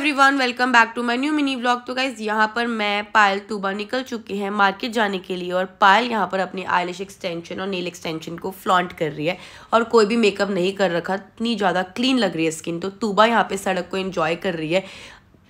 Everyone, welcome back to my new mini vlog. तो guys यहाँ पर मैं पायल तूबा निकल चुके हैं मार्केट जाने के लिए और पायल यहाँ पर अपनी आईलैश एक्सटेंशन और नेल एक्सटेंशन को फ्लॉन्ट कर रही है और कोई भी मेकअप नहीं कर रखा, इतनी ज़्यादा क्लीन लग रही है स्किन। तो तूबा यहाँ पे सड़क को एंजॉय कर रही है,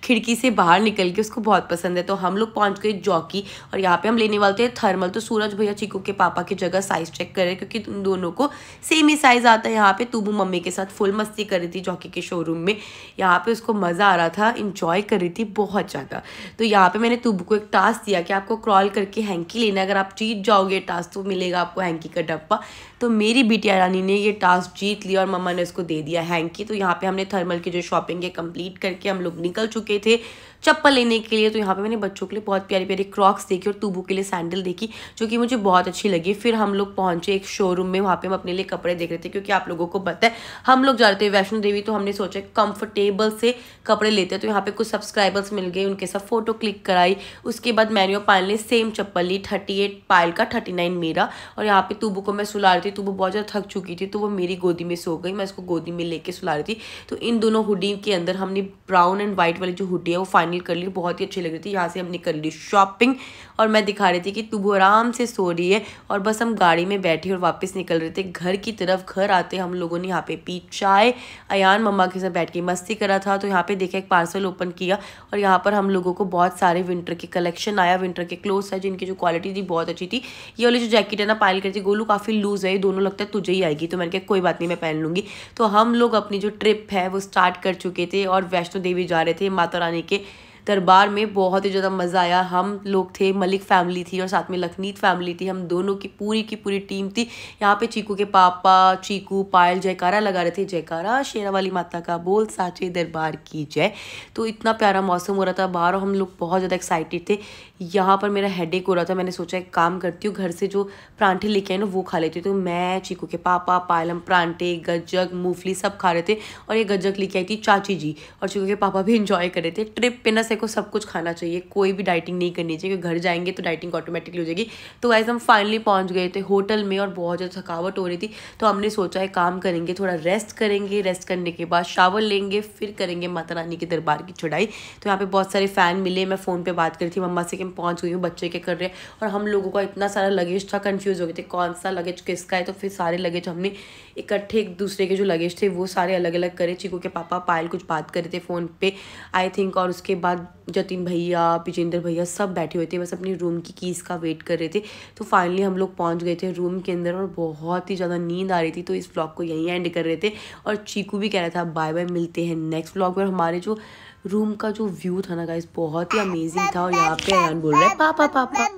खिड़की से बाहर निकल के, उसको बहुत पसंद है। तो हम लोग पहुंच गए जॉकी और यहाँ पे हम लेने वाले थे थर्मल। तो सूरज भैया चीकू के पापा की जगह साइज चेक करे क्योंकि उन दोनों को सेम ही साइज आता है। यहाँ पे तूबू मम्मी के साथ फुल मस्ती कर रही थी जॉकी के शोरूम में। यहाँ पे उसको मज़ा आ रहा था, इंजॉय कर रही थी बहुत ज़्यादा। तो यहाँ पे मैंने तूबू को एक टास्क दिया कि आपको क्रॉल करके हैंकी लेना है, अगर आप जीत जाओगे टास्क तो मिलेगा आपको हैंकी का डब्बा। तो मेरी बिटिया रानी ने ये टास्क जीत लिया और मम्मा ने उसको दे दिया हैंकी। तो यहाँ पे हमने थर्मल की जो शॉपिंग है कंप्लीट करके हम लोग निकल चुके थे चप्पल लेने के लिए। तो यहाँ पे मैंने बच्चों के लिए बहुत प्यारी प्यारी क्रॉक्स देखी और तूबू के लिए सैंडल देखी जो कि मुझे बहुत अच्छी लगी। फिर हम लोग पहुंचे एक शोरूम में, वहाँ पे हम अपने लिए कपड़े देख रहे थे क्योंकि आप लोगों को पता है हम लोग जा रहे थे वैष्णो देवी। तो हमने सोचा कंफर्टेबल से कपड़े लेते हैं। तो यहाँ पे कुछ सब्सक्राइबर्स मिल गए, उनके साथ फोटो क्लिक कराई। उसके बाद मैंने और पायल ने सेम चप्पल ली, 38 पायल का 39 मेरा। और यहाँ पे तूबू को मैं सुला रही थी, तूबू बहुत ज़्यादा थक चुकी थी तो वो मेरी गोदी में सो गई, मैं उसको गोदी में लेके सुला रही थी। तो इन दोनों हुडी के अंदर हमने ब्राउन एंड व्हाइट वाली जो हुडी है वो फाइनल कर ली, बहुत ही अच्छी लग रही थी। यहाँ से हमने कर ली शॉपिंग और मैं दिखा रही थी कि तूबू आराम से सो रही है और बस हम गाड़ी में बैठे और वापस निकल रहे थे घर की तरफ। घर आते हम लोगों ने यहाँ पे पी चाय, अयान मम्मा के साथ बैठ के मस्ती करा था। तो यहाँ पे देखा एक पार्सल ओपन किया और यहाँ पर हम लोगों को बहुत सारे विंटर के कलेक्शन आया, विंटर के क्लोथ्स है जिनकी जो क्वालिटी थी बहुत अच्छी थी। ये वाली जो जैकेट है ना पायल करती गोलू काफ़ी लूज है, ये दोनों लगता है तुझे ही आएगी। तो मैंने कहा कोई बात नहीं मैं पहन लूँगी। तो हम लोग अपनी जो ट्रिप है वो स्टार्ट कर चुके थे और वैष्णो देवी जा रहे थे माता रानी के दरबार में। बहुत ही ज़्यादा मज़ा आया। हम लोग थे, मलिक फैमिली थी और साथ में लखनीत फैमिली थी, हम दोनों की पूरी टीम थी। यहाँ पे चीकू के पापा, चीकू, पायल जयकारा लगा रहे थे, जयकारा शेरा वाली माता का बोल साचे दरबार की जय। तो इतना प्यारा मौसम हो रहा था बाहर और हम लोग बहुत ज़्यादा एक्साइटेड थे। यहाँ पर मेरा हेडेक हो रहा था, मैंने सोचा एक काम करती हूँ घर से जो परांठे लेके आए ना वो खा लेती हूँ। तो मैं, चीकू के पापा, पायल, हम परांठे, गज्जक, मूंगफली सब खा रहे थे और ये गज्जक लेके आई थी चाची जी और चीकू के पापा भी इंजॉय कर रहे थे। ट्रिप पे ना को सब कुछ खाना चाहिए, कोई भी डाइटिंग नहीं करनी चाहिए क्योंकि घर जाएंगे तो डाइटिंग ऑटोमेटिकली हो जाएगी। तो गाइस हम फाइनली पहुंच गए थे होटल में और बहुत ज़्यादा थकावट हो रही थी। तो हमने सोचा है काम करेंगे, थोड़ा रेस्ट करेंगे, रेस्ट करने के बाद शावर लेंगे, फिर करेंगे माता रानी के दरबार की चढ़ाई। तो यहाँ पे बहुत सारे फ़ैन मिले, मैं फ़ोन पर बात करी थी मम्मा से कि मैं पहुँच गई हूँ, बच्चे के कर रहे हैं। और हम लोगों का इतना सारा लगेज था, कन्फ्यूज़ हो गए थे कौन सा लगेज किसका है। तो फिर सारे लगेज हमने इकट्ठे एक दूसरे के जो लगेज थे वो सारे अलग अलग करे। चीकू के पापा पायल कुछ बात कर रहे थे फ़ोन पे आई थिंक, और उसके बाद जतिन भैया, विजेंद्र भैया सब बैठे हुए थे, बस अपनी रूम की कीज़ का वेट कर रहे थे। तो फाइनली हम लोग पहुंच गए थे रूम के अंदर और बहुत ही ज़्यादा नींद आ रही थी। तो इस व्लॉग को यहीं एंड कर रहे थे और चीकू भी कह रहा था बाय बाय, मिलते हैं नेक्स्ट व्लॉग में। और हमारे जो रूम का जो व्यू था ना गाइस बहुत ही अमेजिंग था। और यहाँ पे अयान बोल रहा है पापा पापा।